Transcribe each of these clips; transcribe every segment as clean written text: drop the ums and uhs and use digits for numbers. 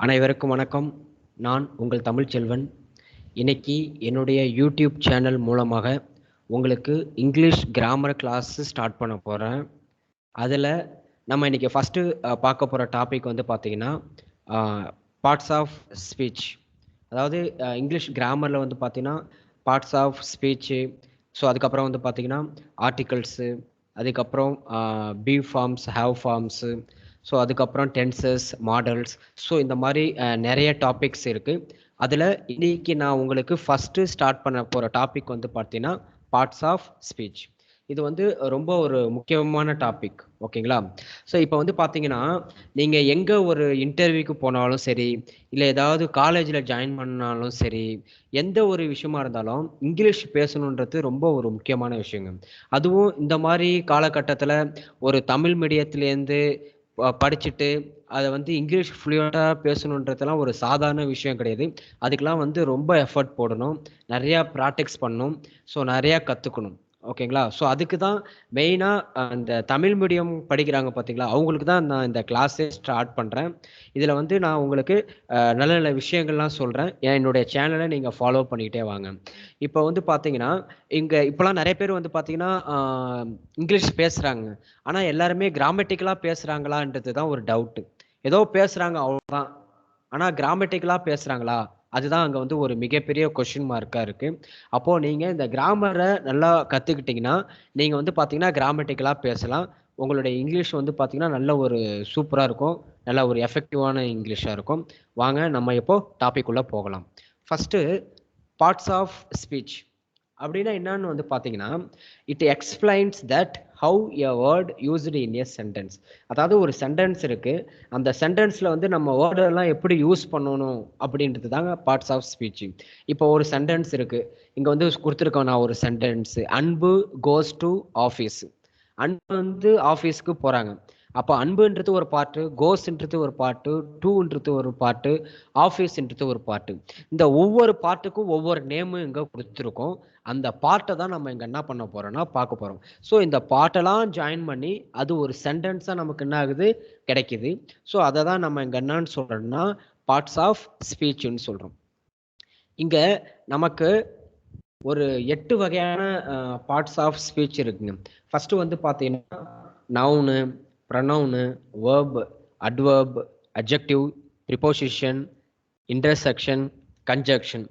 அனைவருக்கும் வணக்கம். நான் உங்கள் தமிழ்ச்செல்வன். இன்னைக்கு என்னுடைய யூடியூப் சேனல் மூலமாக உங்களுக்கு இங்கிலீஷ் கிராமர் கிளாஸ் ஸ்டார்ட் பண்ண போகிறேன். அதில் நம்ம இன்னைக்கு ஃபஸ்ட்டு பார்க்க போகிற டாபிக் வந்து பார்த்திங்கன்னா பார்ட்ஸ் ஆஃப் ஸ்பீச். அதாவது இங்கிலீஷ் கிராமரில் வந்து பார்த்திங்கன்னா பார்ட்ஸ் ஆஃப் ஸ்பீச்சு. ஸோ அதுக்கப்புறம் வந்து பார்த்திங்கன்னா ஆர்டிகல்ஸு, அதுக்கப்புறம் be forms, have forms, so அதுக்கப்புறம் டென்சஸ், மாடல்ஸ். ஸோ இந்த மாதிரி நிறைய டாபிக்ஸ் இருக்குது. அதில் இன்னைக்கு நான் உங்களுக்கு ஃபஸ்ட்டு ஸ்டார்ட் பண்ண போகிற டாபிக் வந்து பார்த்தீங்கன்னா பார்ட்ஸ் ஆஃப் ஸ்பீச். இது வந்து ரொம்ப ஒரு முக்கியமான டாபிக், ஓகேங்களா? ஸோ இப்போ வந்து பார்த்தீங்கன்னா நீங்கள் எங்கே ஒரு இன்டர்வியூக்கு போனாலும் சரி, இல்லை ஏதாவது காலேஜில் ஜாயின் பண்ணாலும் சரி, எந்த ஒரு விஷயமா இருந்தாலும் இங்கிலீஷ் பேசணுன்றது ரொம்ப ஒரு முக்கியமான விஷயங்க. அதுவும் இந்த மாதிரி காலகட்டத்தில் ஒரு தமிழ் மீடியத்துலேருந்து படிச்சுட்டு அதை வந்து இங்கிலீஷ் ஃப்ளூயண்ட்டாக பேசணுன்றதெல்லாம் ஒரு சாதாரண விஷயம் கிடையாது. அதுக்கெலாம் வந்து ரொம்ப எஃபர்ட் போடணும், நிறையா ப்ராக்டிஸ் பண்ணணும், ஸோ நிறையா கற்றுக்கணும், ஓகேங்களா? ஸோ அதுக்கு தான் மெயினாக இந்த தமிழ் மீடியம் படிக்கிறாங்க பார்த்தீங்களா, அவங்களுக்கு தான் நான் இந்த கிளாஸே ஸ்டார்ட் பண்ணுறேன். இதில் வந்து நான் உங்களுக்கு நல்ல நல்ல விஷயங்கள்லாம் சொல்கிறேன். என்னுடைய சேனலை நீங்கள் ஃபாலோ பண்ணிக்கிட்டே வாங்க. இப்போ வந்து பார்த்தீங்கன்னா இப்போலாம் நிறைய பேர் வந்து பார்த்தீங்கன்னா இங்கிலீஷ் பேசுகிறாங்க, ஆனால் எல்லாருமே கிராமட்டிக்கலாக பேசுகிறாங்களான்றது தான் ஒரு டவுட்டு. ஏதோ பேசுகிறாங்க அவ்வளோதான், ஆனால் கிராமட்டிக்கலாக பேசுகிறாங்களா, அதுதான் அங்கே வந்து ஒரு மிகப்பெரிய கொஷின் மார்க்காக இருக்குது. அப்போது நீங்கள் இந்த கிராமரை நல்லா கற்றுக்கிட்டிங்கன்னா நீங்கள் வந்து பார்த்தீங்கன்னா கிராமட்டிக்கலாக பேசலாம். உங்களுடைய இங்கிலீஷ் வந்து பார்த்தீங்கன்னா நல்ல ஒரு சூப்பராக இருக்கும், நல்ல ஒரு எஃபெக்டிவான இங்கிலீஷாக இருக்கும். வாங்க நம்ம இப்போது டாபிக் உள்ள போகலாம். ஃபஸ்ட்டு பார்ட்ஸ் ஆஃப் ஸ்பீச் அப்படின்னா என்னன்னு வந்து பார்த்தீங்கன்னா, it explains that how a word used in a sentence. அதாவது ஒரு சென்டென்ஸ் இருக்குது, அந்த சென்டென்ஸில் வந்து நம்ம வேர்டெல்லாம் எப்படி யூஸ் பண்ணணும் அப்படின்றது தாங்க பார்ட்ஸ் ஆஃப் ஸ்பீச். இப்போ ஒரு சென்டென்ஸ் இருக்குது, இங்கே வந்து கொடுத்துருக்கோம் நான் ஒரு சென்டென்ஸு, அன்பு கோஸ் டு ஆஃபீஸ். அன்பு வந்து ஆஃபீஸ்க்கு போகிறாங்க. அப்போ அன்புன்றது ஒரு பாட்டு, கோஸ்ன்றது ஒரு பாட்டு, டூன்றது ஒரு பாட்டு, ஆஃபீஸ்ன்றது ஒரு பாட்டு. இந்த ஒவ்வொரு பாட்டுக்கும் ஒவ்வொரு நேமும் இங்கே கொடுத்துருக்கோம். அந்த பாட்டை தான் நம்ம இங்கே என்ன பண்ண போகிறோம்னா பார்க்க போகிறோம். ஸோ இந்த பாட்டெல்லாம் ஜாயின் பண்ணி அது ஒரு சென்டென்ஸாக நமக்கு என்ன ஆகுது, கிடைக்குது. ஸோ அதை தான் நம்ம இங்கே என்னன்னு சொல்கிறோம்னா பார்ட்ஸ் ஆஃப் ஸ்பீச்சுன்னு சொல்கிறோம். இங்கே நமக்கு ஒரு 8 வகையான பார்ட்ஸ் ஆஃப் ஸ்பீச் இருக்குங்க. ஃபஸ்ட்டு வந்து பார்த்தீங்கன்னா noun, pronoun, verb, adverb, adjective, preposition, interjection, conjunction.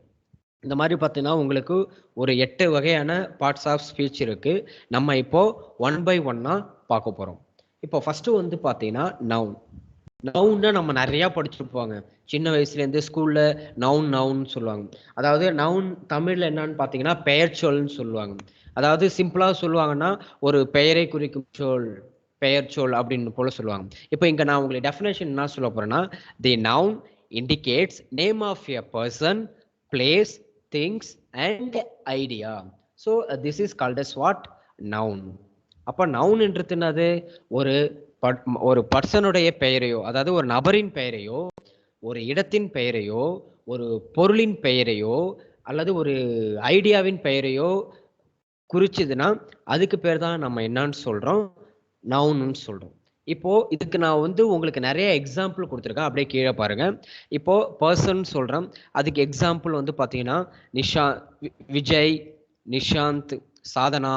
இந்த மாதிரி பார்த்தீங்கன்னா உங்களுக்கு ஒரு 8 வகையான பார்ட்ஸ் ஆஃப் ஸ்பீச் இருக்குது. நம்ம இப்போது 1 by 1 பார்க்க போகிறோம். இப்போ ஃபஸ்ட்டு வந்து பார்த்தீங்கன்னா நவுன். நவுன்னா நம்ம நிறையா படிச்சிருப்போங்க சின்ன வயசுலேருந்து ஸ்கூலில். நவுன் சொல்லுவாங்க. அதாவது நவுன் தமிழில் என்னன்னு பார்த்தீங்கன்னா பெயர் சொல்னு சொல்லுவாங்க. அதாவது சிம்பிளாக சொல்லுவாங்கன்னா ஒரு பெயரை குறிக்கும் சொல், பெயர் சொல் அப்படின்னு போல சொல்லுவாங்க. இப்போ இங்கே நான் உங்களுக்கு டெஃபினேஷன் என்ன சொல்ல போகிறேன்னா, the noun indicates name of a person, place, things and idea. So this is called as what, noun. அப்போ நவுன்ன்றது என்னது, ஒரு பர்சனுடைய பெயரையோ, அதாவது ஒரு நபரின் பெயரையோ, ஒரு இடத்தின் பெயரையோ, ஒரு பொருளின் பெயரையோ, அல்லது ஒரு ஐடியாவின் பெயரையோ குறிச்சதுன்னா அதுக்கு பேர் தான் நம்ம என்னன்னு சொல்கிறோம், நவுன்னு சொல்கிறோம். இப்போது இதுக்கு நான் வந்து உங்களுக்கு நிறைய எக்ஸாம்பிள் கொடுத்துருக்கேன், அப்படியே கீழே பாருங்கள். இப்போது பர்சன் சொல்கிறேன், அதுக்கு எக்ஸாம்பிள் வந்து பார்த்தீங்கன்னா விஜய், நிஷாந்த், சாதனா,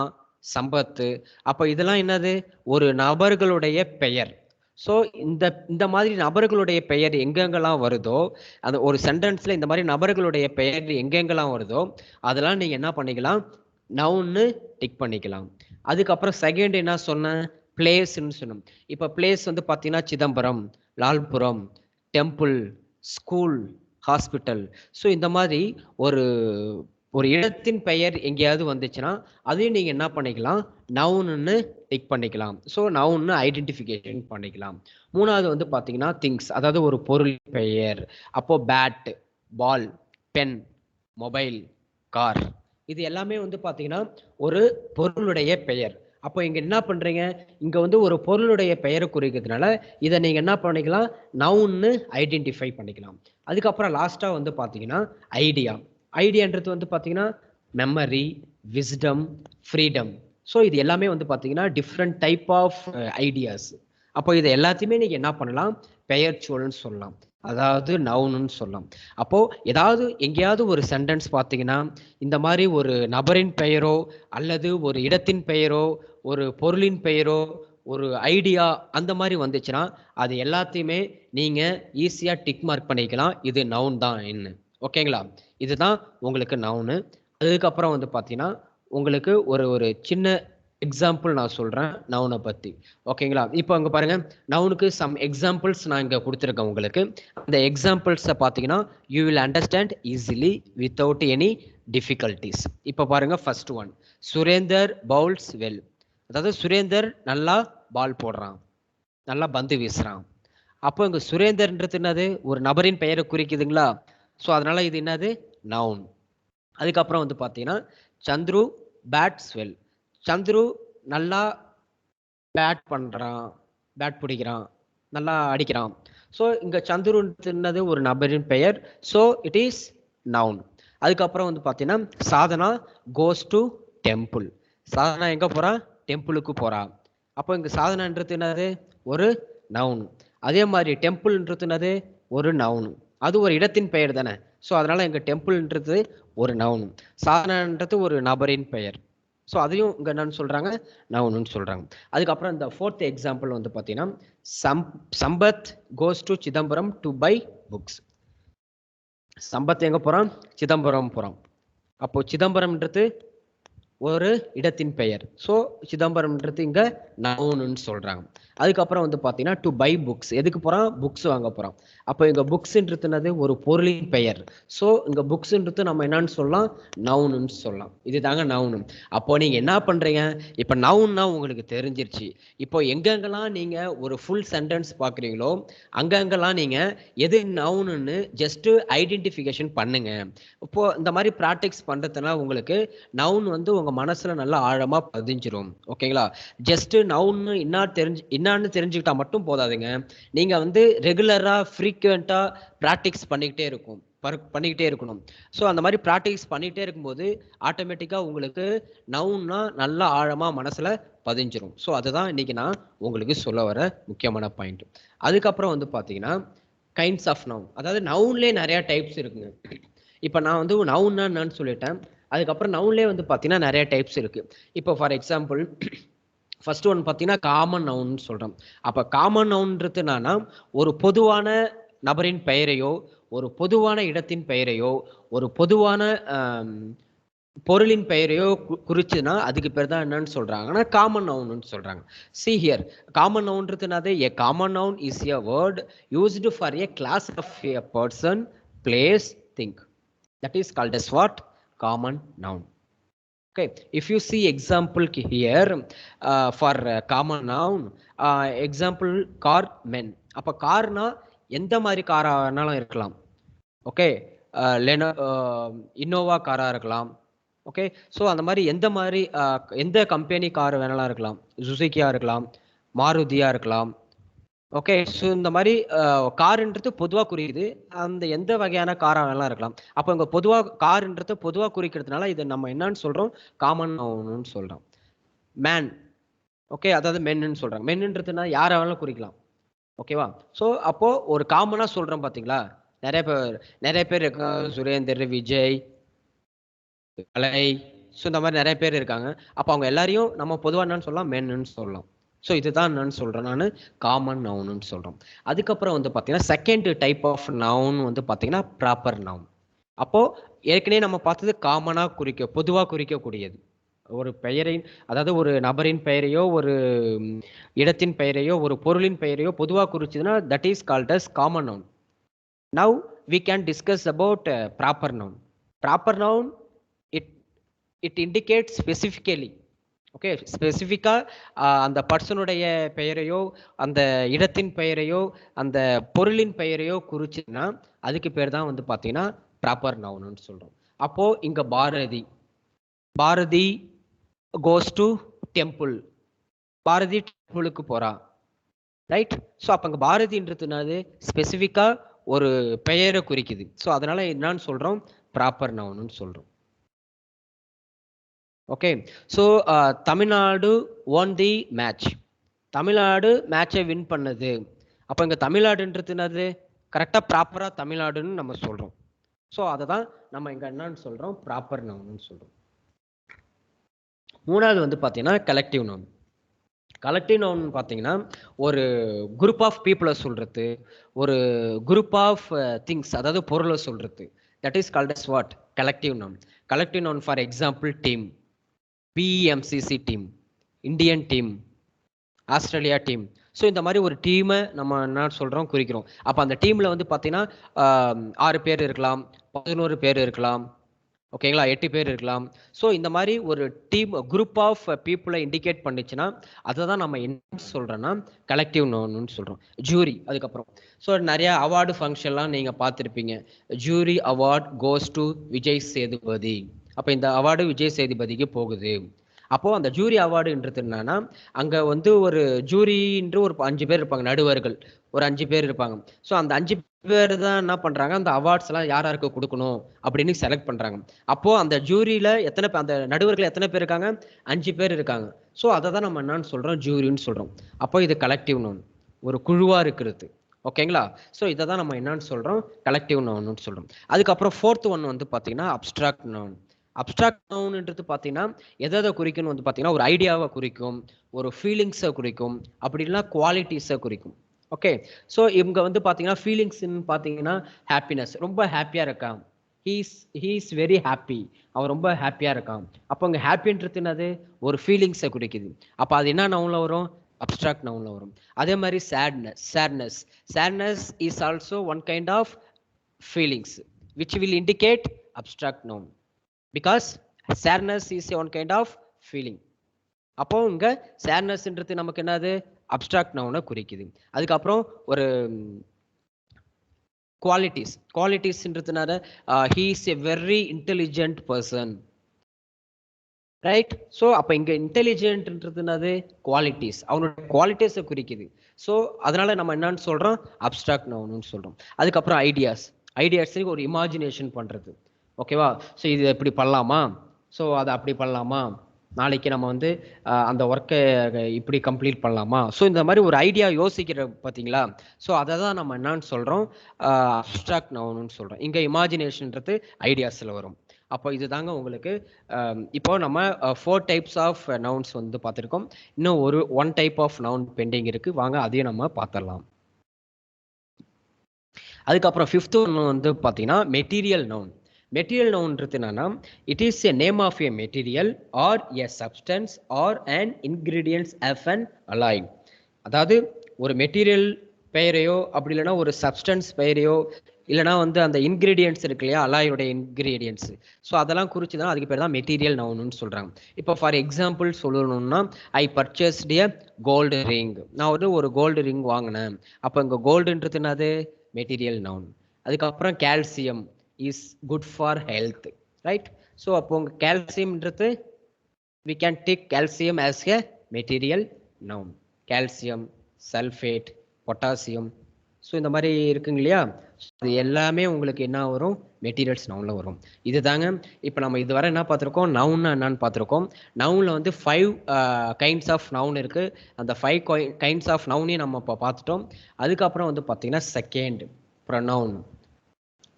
சம்பத்து. அப்போ இதெல்லாம் என்னது, ஒரு நபர்களுடைய பெயர். ஸோ இந்த மாதிரி நபர்களுடைய பெயர் எங்கெங்கெல்லாம் வருதோ, அந்த ஒரு சென்டென்ஸில் இந்த மாதிரி நபர்களுடைய பெயர் எங்கெங்கெல்லாம் வருதோ அதெல்லாம் நீங்கள் என்ன பண்ணிக்கலாம், நவுன்னு டிக் பண்ணிக்கலாம். அதுக்கப்புறம் செகண்ட் என்ன சொன்னேன், பிளேஸ்ன்னு சொன்னோம். இப்போ பிளேஸ் வந்து பார்த்தீங்கன்னா Chidambaram, Lalpuram, temple, school, hospital. So இந்த மாதிரி ஒரு இடத்தின் பெயர் எங்கேயாவது வந்துச்சுன்னா அதையும் நீங்கள் என்ன பண்ணிக்கலாம், நவுன்னு டிக் பண்ணிக்கலாம். ஸோ நவுன்னு ஐடென்டிஃபிகேஷன் பண்ணிக்கலாம். மூணாவது வந்து பார்த்தீங்கன்னா திங்ஸ், அதாவது ஒரு பொருள் பெயர். அப்போது பேட், பால், பென், மொபைல், கார், இது எல்லாமே வந்து பார்த்தீங்கன்னா ஒரு பொருளுடைய பெயர். அப்போ இங்கே என்ன பண்ணுறீங்க, இங்கே வந்து ஒரு பொருளுடைய பெயரை குறிக்கிறதுனால இதை நீங்கள் என்ன பண்ணிக்கலாம், நவுன்னு ஐடென்டிஃபை பண்ணிக்கலாம். அதுக்கப்புறம் லாஸ்ட்டாக வந்து பார்த்தீங்கன்னா ஐடியா. ஐடியான்றது வந்து பார்த்தீங்கன்னா மெமரி, விஸ்டம், ஃப்ரீடம். ஸோ இது எல்லாமே வந்து பார்த்தீங்கன்னா டிஃப்ரெண்ட் டைப் ஆஃப் ஐடியாஸ். அப்போ இது எல்லாத்தையுமே நீங்க என்ன பண்ணலாம், பெயர் சொல்லுன்னு சொல்லலாம், அதாவது நவுன்னு சொல்லலாம். அப்போ ஏதாவது எங்கேயாவது ஒரு சென்டென்ஸ் பார்த்தீங்கன்னா இந்த மாதிரி ஒரு நபரின் பெயரோ அல்லது ஒரு இடத்தின் பெயரோ ஒரு பொருளின் பெயரோ ஒரு ஐடியா அந்த மாதிரி வந்துச்சுன்னா அது எல்லாத்தையுமே நீங்க ஈஸியா டிக் மார்க் பண்ணிக்கலாம், இது நவுன் தான் என்ன. ஓகேங்களா? இதுதான் உங்களுக்கு நவுனு. அதுக்கப்புறம் வந்து பார்த்தீங்கன்னா உங்களுக்கு ஒரு ஒரு சின்ன எக்ஸாம்பிள் நான் சொல்றேன் நவுனை பத்தி. ஓகேங்களா? இப்போ அங்க பாருங்க, நவுனுக்கு சம் எக்ஸாம்பிள்ஸ் நான் இங்க கொடுத்துருக்கேன் உங்களுக்கு. அந்த எக்ஸாம்பிள்ஸை பார்த்தீங்கன்னா you will understand easily without any difficulties. இப்போ பாருங்க, first one, Surender bowls well. அதாவது சுரேந்தர் நல்லா பால் போடுறான், நல்லா பந்து வீசுறான். அப்போ இங்க சுரேந்தர்ன்றது என்னது, ஒரு நபரின் பெயரை குறிக்குதுங்களா? ஸோ அதனால இது என்னது, நவுன். அதுக்கப்புறம் வந்து பார்த்தீங்கன்னா சந்துரு பேட்ஸ் வெல். சந்துரு நல்லா பேட் பண்றான், பேட் பிடிக்கிறான், நல்லா அடிக்கிறான். ஸோ இங்க சந்துருன்றது ஒரு நபரின் பெயர், ஸோ இட் இஸ் நவுன். அதுக்கப்புறம் வந்து பார்த்தீங்கன்னா சாதனா கோஸ் டு டெம்பிள். சாதனா எங்க போறா, டெம்பிளுக்கு போறா. அப்போ இங்க சாதனான்றது என்னது, ஒரு நவுன். அதே மாதிரி டெம்பிள்ன்றது என்னது, ஒரு நவுன். அது ஒரு இடத்தின் பெயர் தானே, ஸோ அதனால இங்க டெம்பிள்ன்றது ஒரு நவுன், சாதனான்றது ஒரு நபரின் பெயர். ஸோ அதையும் இங்க என்னன்னு சொல்றாங்க, நவுன்னு சொல்றாங்க. அதுக்கப்புறம் இந்த ஃபோர்த் எக்ஸாம்பிள் வந்து பார்த்தீங்கன்னா Sampath goes to Chidambaram to by books. Sampath எங்க போறான், சிதம்பரம் போறான். அப்போ சிதம்பரம்ன்றது ஒரு இடத்தின் பெயர், ஸோ சிதம்பரம்ன்றது இங்க நவுன்னு சொல்றாங்க. அதுக்கப்புறம் வந்து பார்த்தீங்கன்னா டு பை புக்ஸ், எதுக்கு போறான், புக்ஸ் வாங்க போறான். அப்போ இங்க புக்ஸ்ன்றது என்னது, ஒரு பொருளின் பெயர். ஸோ இங்க புக்ஸ்ன்றது நம்ம என்னன்னு சொல்லலாம், நவுன்னு சொல்லலாம். இதுதாங்க நவுனு. அப்போ நீங்க என்ன பண்றீங்க, இப்போ நவுன்னா உங்களுக்கு தெரிஞ்சிருச்சு. இப்போ எங்கெங்கெல்லாம் நீங்க ஒரு ஃபுல் சென்டென்ஸ் பார்க்குறீங்களோ அங்கங்கெல்லாம் நீங்க எது நவுன்னு ஜஸ்ட் ஐடென்டிஃபிகேஷன் பண்ணுங்க. இப்போ இந்த மாதிரி ப்ராக்டிஸ் பண்றதுனால உங்களுக்கு நவுன் வந்து உங்க மனசுல நல்லா ஆழமா பதிஞ்சிரும். ஓகேங்களா? ஜஸ்ட் நவுன்னு என்னான்னு தெரிஞ்சுக்கிட்டா மட்டும் போதாதுங்க. நீங்க வந்து ரெகுலரா ஃப்ரீக்வெண்டா ப்ராக்டிஸ் பண்ணிக்கிட்டே இருக்கணும். ஸோ அந்த மாதிரி ப்ராக்டிஸ் பண்ணிகிட்டே இருக்கும்போது ஆட்டோமேட்டிக்காக உங்களுக்கு நவுன்னா நல்லா ஆழமாக மனசில் பதிஞ்சிரும். ஸோ அதுதான் இன்னைக்கு நான் உங்களுக்கு சொல்ல வர முக்கியமான பாயிண்ட். அதுக்கப்புறம் வந்து பார்த்தீங்கன்னா கைண்ட்ஸ் ஆஃப் நவுன், அதாவது நவுன்லேயே நிறைய டைப்ஸ் இருக்குங்க. இப்போ நான் வந்து நவுன்னா என்னன்னு சொல்லிட்டேன். அதுக்கப்புறம் நவுன்லேயே வந்து பார்த்தீங்கன்னா நிறைய டைப்ஸ் இருக்கு. இப்போ ஃபார் எக்ஸாம்பிள் ஃபர்ஸ்ட் ஒன் பார்த்தீங்கன்னா காமன் நவுன் சொல்றோம். அப்போ காமன் நவுன்றது என்னன்னா ஒரு பொதுவான நபரின் பெயரையோ ஒரு பொதுவான இடத்தின் பெயரையோ ஒரு பொதுவான பொருளின் பெயரையோ குறிச்சுன்னா அதுக்கு பேர் தான் என்னன்னு சொல்றாங்கன்னா காமன் நவுன்னு சொல்றாங்க. See here, காமன் நவுன்றது என்னது, a common noun is a word used for a class of a person, place, thing. That is called as what, common noun. Okay, if you see example here for common noun, example car, men. அப்ப Karnaugh எந்த மாதிரி காரா வேணாலும் இருக்கலாம். Okay, Innova காரா இருக்கலாம். Okay, so அந்த மாதிரி எந்த கம்பெனி கார் வேணாலும் இருக்கலாம், சுசுக்கியா இருக்கலாம், மாருதியா இருக்கலாம். ஓகே, ஸோ இந்த மாதிரி காருன்றது பொதுவாக குறிக்குது, அந்த எந்த வகையான காராக வேணாலும் இருக்கலாம். அப்போ இங்கே பொதுவாக காருன்றது பொதுவாக குறிக்கிறதுனால இதை நம்ம என்னன்னு சொல்கிறோம், காமன் நவுன்னு சொல்கிறோம். மேன், ஓகே, அதாவது மென்னு சொல்கிறாங்க. மென்னுன்றதுனா யாரை வேணாலும் குறிக்கலாம். ஓகேவா? ஸோ அப்போது ஒரு காமனாக சொல்கிறோம் பார்த்தீங்களா, நிறைய பேர் இருக்காங்க, சுரேந்தர், விஜய், கலை, ஸோ இந்த மாதிரி நிறைய பேர் இருக்காங்க. அப்போ அவங்க எல்லாரையும் நம்ம பொதுவாக என்னன்னு சொல்லலாம், மென்னு சொல்லலாம். ஸோ இதுதான் என்னன்னு சொல்கிறேன் நான், காமன் நவுன்னு சொல்கிறோம். அதுக்கப்புறம் வந்து பார்த்தீங்கன்னா செகண்ட் டைப் ஆஃப் நவுன் வந்து பார்த்தீங்கன்னா ப்ராப்பர் நவுன். அப்போது ஏற்கனவே நம்ம பார்த்தது காமனாக பொதுவாக குறிக்கக்கூடியது. ஒரு பெயரின், அதாவது ஒரு நபரின் பெயரையோ ஒரு இடத்தின் பெயரையோ ஒரு பொருளின் பெயரையோ பொதுவாக குறிச்சதுன்னா that is called as common noun. Now we can discuss about proper noun. Proper noun it indicates specifically, okay, ஸ்பெசிஃபிக்காக அந்த பர்சனுடைய பெயரையோ அந்த இடத்தின் பெயரையோ அந்த பொருளின் பெயரையோ குறிச்சுன்னா அதுக்கு பேர் தான் வந்து பார்த்தீங்கன்னா ப்ராப்பர் நவுன்னு சொல்கிறோம். அப்போது இங்கே Bharathi goes to temple, Bharathi டெம்பிளுக்கு போகிறா, ரைட்? ஸோ அப்போ அங்கே பாரதின்றதுனால ஸ்பெசிஃபிக்காக ஒரு பெயரை குறிக்குது. ஸோ அதனால் என்னன்னு சொல்கிறோம், ப்ராப்பர் நவுன்னு சொல்கிறோம். Okay, so Tamil Nadu won the match. Tamil Nadu மேட்சை வின் பண்ணது. அப்போ இங்கே தமிழ்நாடுன்றது என்னது? கரெக்டாக ப்ராப்பராக தமிழ்நாடுன்னு நம்ம சொல்கிறோம். ஸோ அதை தான் நம்ம இங்கே என்னன்னு சொல்கிறோம், ப்ராப்பர் நவுன்னு சொல்கிறோம். மூணாவது வந்து பார்த்தீங்கன்னா கலெக்டிவ் நவுன். கலெக்டிவ் நவுன் பார்த்தீங்கன்னா ஒரு குரூப் ஆஃப் பீப்புளை சொல்கிறது, ஒரு குரூப் ஆஃப் திங்ஸ், அதாவது பொருளை சொல்கிறது. That is called as what? Collective noun. Collective noun for example team, BMCC team, Indian team, Australia team. So இந்த மாதிரி ஒரு டீமை நம்ம என்ன சொல்கிறோம், குறிக்கிறோம். அப்போ அந்த டீமில் வந்து பார்த்தீங்கன்னா 6 பேர் இருக்கலாம், 11 பேர் இருக்கலாம், ஓகேங்களா, 8 பேர் இருக்கலாம். ஸோ இந்த மாதிரி ஒரு டீம், குரூப் ஆஃப் பீப்புளை இண்டிகேட் பண்ணிச்சுன்னா அதை தான் நம்ம என்ன சொல்கிறோன்னா கலெக்டிவ் நவுன்னு சொல்கிறோம். ஜூரி, அதுக்கப்புறம் ஸோ நிறைய அவார்டு ஃபங்க்ஷன்லாம் நீங்கள் பார்த்துருப்பீங்க. Jury award goes to Vijay Sethupathi. அப்போ இந்த அவார்டு விஜய் சேதுபதிக்கு போகுது. அப்போது அந்த ஜூரி அவார்டுன்றது என்னன்னா, அங்கே வந்து ஒரு ஜூரின்ற ஒரு 5 பேர் இருப்பாங்க, நடுவர்கள் ஒரு 5 பேர் இருப்பாங்க. ஸோ அந்த 5 பேர் தான் என்ன பண்ணுறாங்க, அந்த அவார்ட்ஸ் எல்லாம் யார் யாருக்கு கொடுக்கணும் அப்படின்னு செலக்ட் பண்ணுறாங்க. அப்போது அந்த ஜூரியில் எத்தனை அந்த நடுவர்கள் எத்தனை பேர் இருக்காங்க? 5 பேர் இருக்காங்க. ஸோ அதை தான் நம்ம என்னன்னு சொல்கிறோம், ஜூரின்னு சொல்கிறோம். அப்போ இது கலெக்டிவ் நவுன், ஒரு குழுவாக இருக்கிறது. ஓகேங்களா? ஸோ இதை தான் நம்ம என்னன்னு சொல்கிறோம், கலெக்டிவ் நவுன்னு சொல்கிறோம். அதுக்கப்புறம் 4th ஒன் வந்து பார்த்தீங்கன்னா அப்ஸ்ட்ராக்ட் நவுன். அப்ஸ்ட்ராக்ட் நவுன்ன்றது பார்த்தீங்கன்னா எதை குறிக்கணும் வந்து பார்த்தீங்கன்னா ஒரு ஐடியாவை குறிக்கும், ஒரு ஃபீலிங்ஸை குறிக்கும், அப்படி இல்லைன்னா குவாலிட்டிஸை குறிக்கும். ஓகே, ஸோ இவங்க வந்து பார்த்தீங்கன்னா ஃபீலிங்ஸ்ன்னு பார்த்தீங்கன்னா ஹாப்பினஸ், ரொம்ப ஹாப்பியாக இருக்கான், ஹீஸ் வெரி ஹாப்பி, அவன் ரொம்ப ஹாப்பியாக இருக்கான். அப்போ அங்கே ஹாப்பின்றது என்னது? ஒரு ஃபீலிங்ஸை குறிக்குது. அப்போ அது என்ன நவுனில் வரும்? அப்ஸ்ட்ராக்ட் நவுனில் வரும். அதே மாதிரி sadness is also one kind of feelings which will indicate abstract noun, because sadness is one kind of feeling. அப்போ இங்க sadnessன்றது நமக்கு என்னது? அப்ஸ்ட்ராக்ட் நவுனை குறிக்குது. அதுக்கப்புறம் ஒரு குவாலிட்டிஸ்ன்றதுனால he is a very intelligent person, right? So அப்போ இங்கே இன்டெலிஜென்ட்ன்றது என்னது? குவாலிட்டிஸ், அவனோட குவாலிட்டிஸை குறிக்குது. ஸோ அதனால நம்ம என்னன்னு சொல்கிறோம், அப்ஸ்ட்ராக்ட் நவுன்னு சொல்கிறோம். அதுக்கப்புறம் ஐடியாஸுக்கு ஒரு இமேஜினேஷன் பண்ணுறது. ஓகேவா? ஸோ இது எப்படி பண்ணலாமா, ஸோ அதை அப்படி பண்ணலாமா, நாளைக்கு நம்ம வந்து அந்த ஒர்க்கை இப்படி கம்ப்ளீட் பண்ணலாமா, ஸோ இந்த மாதிரி ஒரு ஐடியா யோசிக்கிற பார்த்தீங்களா? ஸோ அதை தான் நம்ம என்னன்னு சொல்கிறோம், அப்ஸ்ட்ராக்ட் நவுன்னு சொல்கிறோம். இங்கே இமேஜினேஷன்ன்றது ஐடியாஸில் வரும். அப்போ இது தாங்க உங்களுக்கு இப்போ நம்ம 4 டைப்ஸ் ஆஃப் நவுன்ஸ் வந்து பார்த்துருக்கோம். இன்னும் one type of noun pending இருக்குது, வாங்க அதையும் நம்ம பார்த்துடலாம். அதுக்கப்புறம் 5th ஒன்று வந்து பார்த்தீங்கன்னா மெட்டீரியல் நவுன். மெட்டீரியல் நவுன்றது என்னன்னா, it is a name of a material or a substance or and ingredients of an alloy. அதாவது ஒரு மெட்டீரியல் பெயரையோ அப்படி இல்லைன்னா ஒரு சப்ஸ்டன்ஸ் பெயரையோ இல்லைனா வந்து அந்த இன்கிரீடியன்ட்ஸ் இருக்கு இல்லையா, அலாயோட இன்கிரீடியன்ஸ், ஸோ அதெல்லாம் குறிச்சுதான் அதுக்கு பேர் தான் மெட்டீரியல் நவுன்னு சொல்கிறாங்க. இப்போ ஃபார் எக்ஸாம்பிள் சொல்லணும்னா, ஐ பர்ச்சேஸ்ட் எ கோல்டு ரிங். நான் வந்து ஒரு கோல்டு ரிங் வாங்கினேன். அப்போ இங்கே கோல்டுன்றது என்னது? Material noun. அதுக்கப்புறம் calcium is good for health, right? So அப்போ உங்கள் கால்சியம்ன்றது we can take calcium as a material noun. Calcium, sulphate, potassium, so இந்த மாதிரி இருக்குங்க இல்லையா, இது எல்லாமே உங்களுக்கு என்ன வரும்? மெட்டீரியல்ஸ் நவுனில் வரும். இது தாங்க இப்போ நம்ம இதுவரை என்ன பார்த்துருக்கோம், நவுன்னா என்னன்னு பார்த்துருக்கோம். நவுனில் வந்து 5 கைண்ட்ஸ் ஆஃப் நவுன் இருக்குது. அந்த 5 கைண்ட்ஸ் ஆஃப் நவுனையும் நம்ம இப்போ பார்த்துட்டோம். அதுக்கப்புறம் வந்து பார்த்தீங்கன்னா செகண்ட் ப்ரொனவுன்.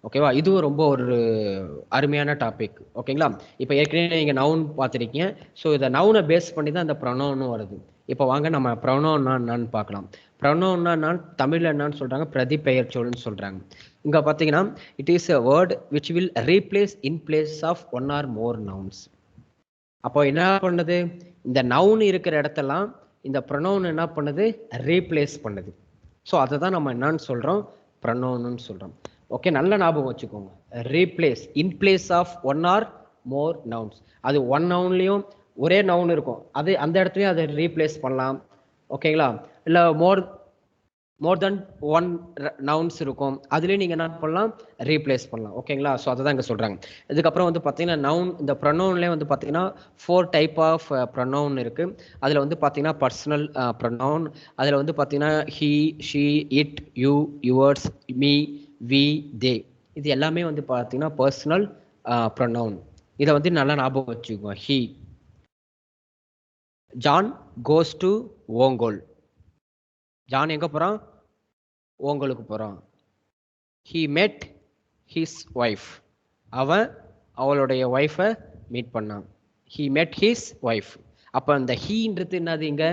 ஓகேவா? இதுவும் ரொம்ப ஒரு அருமையான டாபிக். ஓகேங்களா? இப்போ ஏற்கனவே நீங்கள் நவுன் பார்த்துருக்கீங்க. ஸோ இதை நவுனை பேஸ் பண்ணி தான் இந்த ப்ரொனவுனும் வருது. இப்போ வாங்க நம்ம ப்ரொனவுன்னா என்னன்னு பார்க்கலாம். ப்ரொனவுன்னா என்னன்னு தமிழில் என்னன்னு சொல்கிறாங்க, பிரதிபெயர் சொல்லுன்னு சொல்கிறாங்க. இங்கே பார்த்தீங்கன்னா it is a word which will replace in place of 1 or more nouns. அப்போ என்ன பண்ணுது? இந்த நவுன் இருக்கிற இடத்தெல்லாம் இந்த ப்ரொனவுன் என்ன பண்ணுது? ரீப்ளேஸ் பண்ணுது. ஸோ அதை தான் நம்ம என்னன்னு சொல்கிறோம், ப்ரொனவுன்னு சொல்கிறோம். ஓகே, நல்ல ஞாபகம் வச்சுக்கோங்க. Replace in place of 1 or more nouns. அது 1 நவுன்லேயும் ஒரே நவுன் இருக்கும், அது அந்த இடத்துலையும் அதை ரீப்ளேஸ் பண்ணலாம். ஓகேங்களா? இல்லை மோர் தென் 1 நவுன்ஸ் இருக்கும், அதுலேயும் நீங்கள் என்ன பண்ணலாம்? ரீப்ளேஸ் பண்ணலாம். ஓகேங்களா? ஸோ அதை தான் இங்கே சொல்கிறாங்க. இதுக்கப்புறம் வந்து பார்த்தீங்கன்னா நவுன், இந்த ப்ரொனவுன்லேயே வந்து பார்த்தீங்கன்னா 4 டைப் ஆஃப் ப்ரொனவுன் இருக்குது. அதில் வந்து பார்த்தீங்கன்னா பர்சனல் ப்ரொனவுன், அதில் வந்து பார்த்தீங்கன்னா he, she, it, you, yours, me, we, they, இது எல்லாமே வந்து பார்த்தீங்கன்னா பர்சனல் ப்ரொனவுன். இதை வந்து நல்லா ஞாபகம் வச்சுக்கோங்க. He, John goes to Ongole. John எங்கே போகிறான்? உங்களுக்கு போகிறான். he met his wife. அவன் அவளுடைய ஒய்ஃபை மீட் பண்ணான். he met his wife. அப்போ அந்த ஹீன்றது என்னது இங்கே?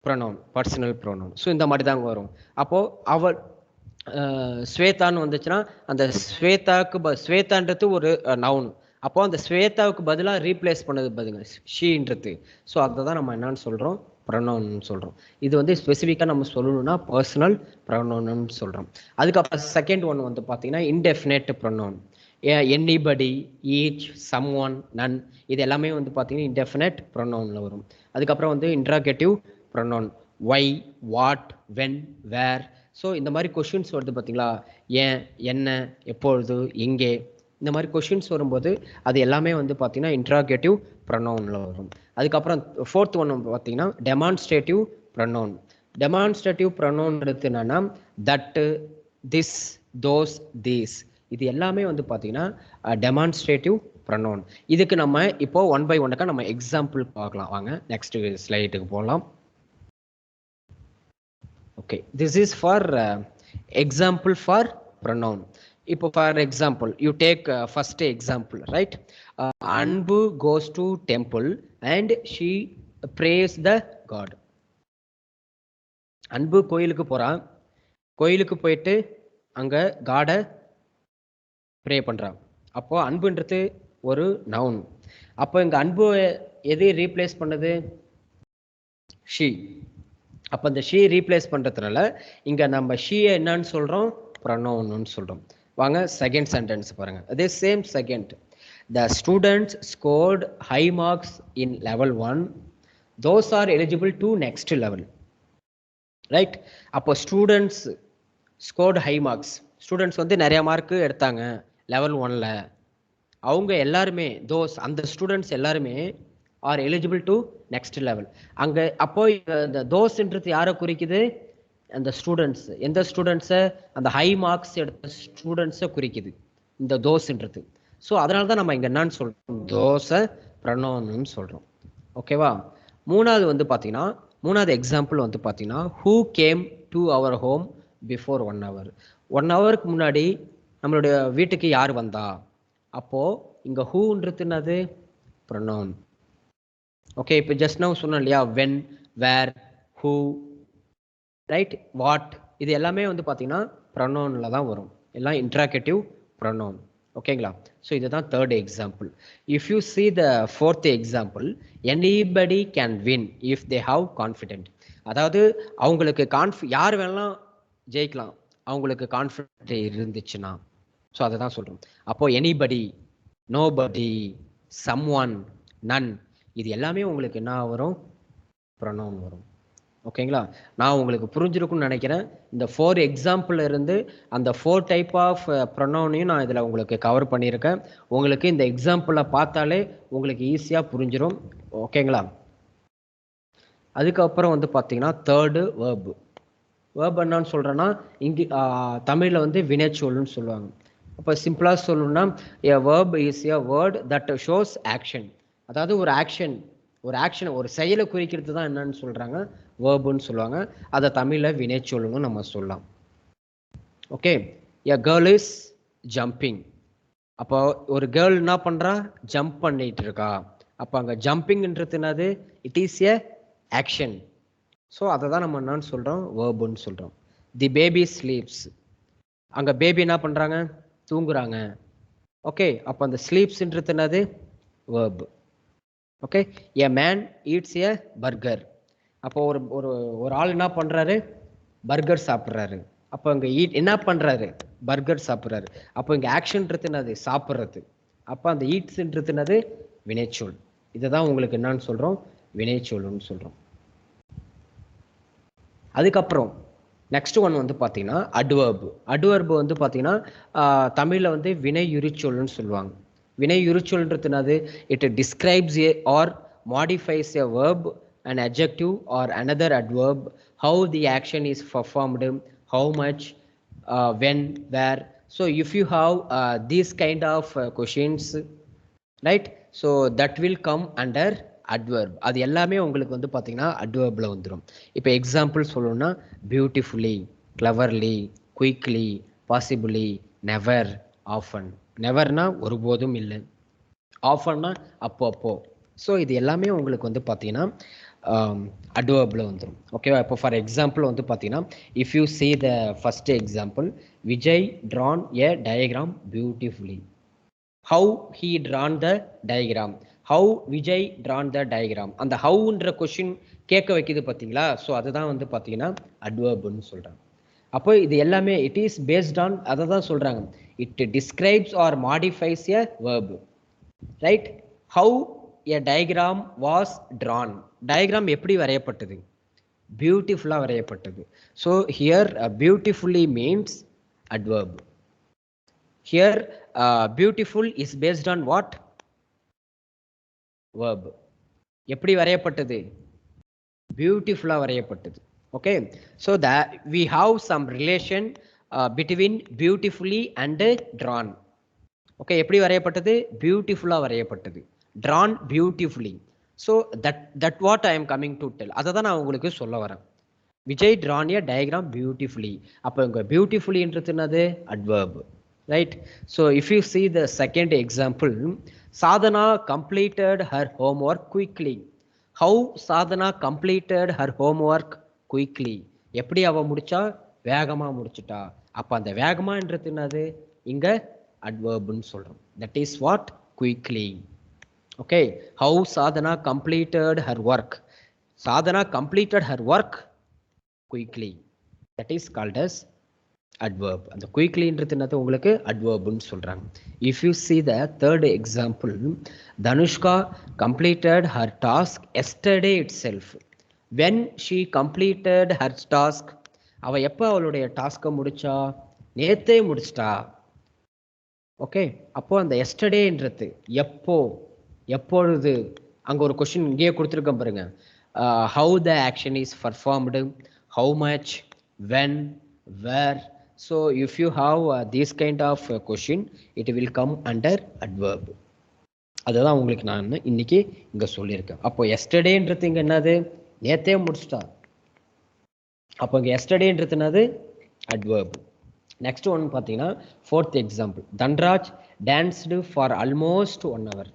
Pronoun, personal pronoun. ஸோ இந்த மாதிரி தாங்க வரும். அப்போது அவள் ஸ்வேதான்னு வந்துச்சுன்னா அந்த ஸ்வேதான்றது ஒரு நவுன். அப்போ அந்த ஸ்வேதாவுக்கு பதிலாக ரீப்ளேஸ் பண்ணது பாருங்க ஷீன்றது. ஸோ அதை தான் நம்ம என்னன்னு சொல்கிறோம்? ப்ரொனவுன்னு சொல்கிறோம். இது வந்து ஸ்பெசிஃபிக்காக நம்ம சொல்லணும்னா பர்சனல் ப்ரொனவுன்னு சொல்கிறோம். அதுக்கப்புறம் செகண்ட் ஒன் வந்து பார்த்தீங்கன்னா indefinite pronoun. Anybody, each, someone, none, இது எல்லாமே வந்து பார்த்தீங்கன்னா இன்டெஃபினேட் ப்ரொனவுனில் வரும். அதுக்கப்புறம் வந்து interrogative pronoun, why, what, when, where. So இந்த மாதிரி கொஷின்ஸ் வருது பார்த்தீங்களா? ஏன், என்ன, எப்பொழுது, எங்கே, இந்த மாதிரி கொஷின்ஸ் வரும்போது அது எல்லாமே வந்து பார்த்தீங்கன்னா இன்ட்ராகேட்டிவ் ப்ரொனவுனில் வரும். அதுக்கப்புறம் ஃபோர்த் ஒன் பார்த்தீங்கன்னா டெமான்ஸ்ட்ரேட்டிவ் ப்ரொனவுன். டெமான்ஸ்ட்ரேட்டிவ் ப்ரொனவுன்றது என்னன்னா தட்டு, திஸ், தோஸ், தீஸ், இது எல்லாமே வந்து பார்த்தீங்கன்னா டெமான்ஸ்ட்ரேட்டிவ் ப்ரொனவுன். இதுக்கு நம்ம இப்போ ஒன் பை ஒன்னுக்காக நம்ம எக்ஸாம்பிள் பார்க்கலாம். வாங்க நெக்ஸ்ட் ஸ்லைடுக்கு போகலாம். Okay, this is for example for pronoun. இப்போ for example you take first example, right? Anbu goes to temple and she prays the god. Anbu கோயிலுக்கு போறான், கோயிலுக்கு போயிட்டு அங்க காடை ப்ரே பண்றான். அப்போ அன்புன்றது ஒரு நவுன். அப்போ இங்க அன்பு எதை ரீப்ளேஸ் பண்ணுது? ஷீ. அப்போ இந்த ஷீ ரீப்ளேஸ் பண்றதுனால இங்க நம்ம ஷீயை என்னன்னு சொல்றோம்? ப்ரொனவுன்னு சொல்றோம். வாங்க செகண்ட் சென்டென்ஸ் பாருங்க. அதே same second. The students scored high marks in level 1. Those are eligible to next level. Right? அப்போ students scored high marks, students வந்து நிறைய மார்க் எடுத்தாங்க லெவல் 1ல. அவங்க எல்லாருமே அந்த ஸ்டூடெண்ட்ஸ் எல்லாருமே are eligible to next level. அங்கே அப்போ இந்த தோஸ்ன்றது யாரை குறிக்குது? அந்த ஸ்டூடெண்ட்ஸ். எந்த ஸ்டூடெண்ட்ஸை? அந்த ஹை மார்க்ஸ் எடுத்த ஸ்டூடெண்ட்ஸை குறிக்குது இந்த தோஸ்ன்றது. ஸோ அதனால தான் நம்ம இங்கே என்னன்னு சொல்கிறோம்? தோஸை ப்ரொனவுன்னு சொல்கிறோம். ஓகேவா? மூணாவது வந்து பார்த்தீங்கன்னா, மூணாவது எக்ஸாம்பிள் வந்து பார்த்தீங்கன்னா who came to our home before 1 hour. 1 ஹவருக்கு முன்னாடி நம்மளுடைய வீட்டுக்கு யார் வந்தா? அப்போது இங்கே ஹூன்றது என்னது? ப்ரொனவுன். ஓகே, இப்போ ஜஸ்ட் நவ் சொன்னோம் இல்லையா? When, where, who, right, what, இது எல்லாமே வந்து பார்த்தீங்கன்னா ப்ரொனவுனில் தான் வரும். எல்லாம் இன்ட்ராகேட்டிவ் ப்ரொனவுன். ஓகேங்களா? ஸோ இதுதான் third example. If you see the fourth example, anybody can win if they have confident. அதாவது அவங்களுக்கு யார் வேணாலும் ஜெயிக்கலாம் அவங்களுக்கு கான்ஃபிடென்ட் இருந்துச்சுன்னா. ஸோ அதை தான் சொல்கிறோம். அப்போது anybody, nobody, some one, none, இது எல்லாமே உங்களுக்கு என்ன வரும்? ப்ரொனவுன் வரும். ஓகேங்களா? நான் உங்களுக்கு புரிஞ்சிருக்கும்னு நினைக்கிறேன். இந்த 4 எக்ஸாம்பிள் இருந்து அந்த 4 டைப் ஆஃப் ப்ரொனவுனையும் நான் இதில் உங்களுக்கு கவர் பண்ணியிருக்கேன். உங்களுக்கு இந்த எக்ஸாம்பிளை பார்த்தாலே உங்களுக்கு ஈஸியாக புரிஞ்சிடும். ஓகேங்களா? அதுக்கப்புறம் வந்து பார்த்தீங்கன்னா தேர்டு வேர்பு. வேர்ப் என்னன்னு சொல்கிறேன்னா தமிழில் வந்து வினைச்சொல்லுன்னு சொல்லுவாங்க. அப்போ சிம்பிளாக சொல்லணும்னா எ verb is a word that shows action. அதாவது ஒரு ஆக்ஷன், ஒரு செயலை குறிக்கிறது தான் என்னன்னு சொல்கிறாங்க? வேர்புன்னு சொல்லுவாங்க. அதை தமிழில் வினைச்சொல்லுன்னு நம்ம சொல்லலாம். Okay, a girl is jumping. அப்போ ஒரு கேர்ள் என்ன பண்ணுறா? ஜம்ப் பண்ணிட்டு இருக்கா. அப்போ அங்கே ஜம்பிங்ன்றது என்னது? It is a action. So அதை தான் நம்ம என்னன்னு சொல்கிறோம்? வேர்புன்னு சொல்கிறோம். தி பேபி ஸ்லீப்ஸ். அங்கே பேபி என்ன பண்ணுறாங்க? தூங்குறாங்க. ஓகே, அப்போ அந்த ஸ்லீப்ஸ்ன்றது என்னது? Verb. Okay, a man eats a burger. அப்போ ஒரு ஆள் என்ன பண்ணுறாரு? பர்கர் சாப்பிட்றாரு. அப்போ இங்கே என்ன பண்ணுறாரு? பர்கர் சாப்பிட்றாரு. அப்போ இங்கே ஆக்ஷன்றது என்னது? சாப்பிட்றது. அப்போ அந்த ஈட்ஸ்ன்றது என்னது? வினைச்சொல். இதை தான் உங்களுக்கு என்னன்னு சொல்கிறோம்? வினைச்சொல்லுன்னு சொல்கிறோம். அதுக்கப்புறம் நெக்ஸ்ட் ஒன் வந்து பார்த்தீங்கன்னா அட்வர்பு. அட்வர்பு வந்து பார்த்தீங்கன்னா தமிழில் வந்து வினையுரிச்சொல்லுன்னு சொல்லுவாங்க. வினையுரிச்சொல்ன்றது என்னது? It describes a or modifies a verb, an adjective or another adverb, how the action is performed, how much, when, where. So if you have these kind of questions, right, so that will come under adverb. அது எல்லாமே உங்களுக்கு வந்து பார்த்தீங்கன்னா அட்வர்ப்ல வந்துடும். இப்போ example சொல்லணும்னா beautifully, cleverly, quickly, possibly, never, often. நெவர்னா ஒருபோதும் இல்லை, ஆஃபன்னா அப்போ அப்போ. ஸோ இது எல்லாமே உங்களுக்கு வந்து பார்த்தீங்கன்னா அட்வர்பில் வந்துடும். ஓகேவா? இப்போ ஃபார் எக்ஸாம்பிள் வந்து பார்த்தீங்கன்னா if you see the first example, Vijay drawn a diagram beautifully. How he drawn the diagram. How Vijay drawn the diagram. அந்த ஹவுன்ற கொஷின் கேட்க வைக்குது பார்த்தீங்களா? ஸோ அதுதான் வந்து பார்த்தீங்கன்னா அட்வர்ப்னு சொல்கிறாங்க. அப்போ இது எல்லாமே இட் இஸ் பேஸ்ட் ஆன், அதை தான் சொல்கிறாங்க, it describes or modifies a verb. Right? How a diagram was drawn. Diagram எப்படி வரையப்பட்டது? பியூட்டிஃபுல்லாக வரையப்பட்டது. So here beautifully means adverb. Here beautiful is based on what? Verb. எப்படி வரையப்பட்டது? பியூட்டிஃபுல்லாக வரையப்பட்டது. Okay, so that we have some relation between beautifully and drawn. Okay, எப்படி வரையப்பட்டது? பியூட்டிஃபுல்லாக வரையப்பட்டது. drawn beautifully. So that what I am coming to tell. அதை தான் நான் உங்களுக்கு சொல்ல வரேன். Vijay drawn a diagram beautifully. அப்போ இங்கே பியூட்டிஃபுல்லின்றது என்னது? Adverb. Right? So if you see the second example, Sadhana completed her homework quickly. How Sadhana completed her homework quickly. எப்படி அவ முடிச்சா? வேகமா முடிச்சிட்டா. அப்ப அந்த வேகமான்றது என்னது? இங்க அட்வர்ப்னு சொல்றோம். That is what? Quickly. Okay, how Sadhana completed her work. Sadhana completed her work quickly. That is called as adverb. அந்த quicklyன்றது என்னது? உங்களுக்கு adverbனு சொல்றாங்க. If you see the third example, Dhanushka completed her task yesterday itself. When she completed her task, அவ எப்போ அவளுடைய டாஸ்கை முடிச்சா? நேத்தே முடிச்சிட்டா. Okay, அப்போ அந்த எஸ்டர்டேன்றது எப்போ, எப்பொழுது. அங்க ஒரு கொஸ்டின் இங்கேயே கொடுத்துருக்கேன் பாருங்க. How the action is performed, how much, when, where. So if you have these kind of question, it will come under adverb. அதுதான் உங்களுக்கு நான் இன்னைக்கு இங்க சொல்லியிருக்கேன். அப்போ எஸ்டர்டேன்றது இங்க என்னது? நேத்தே முடிச்சிட்டா. அப்போ இங்க எஸ்டர்டேன்றது என்னது? அட்வர்ப். நெக்ஸ்ட் ஒன் பார்த்தீங்கன்னா fourth example, Dhanraj danced for almost 1 hour.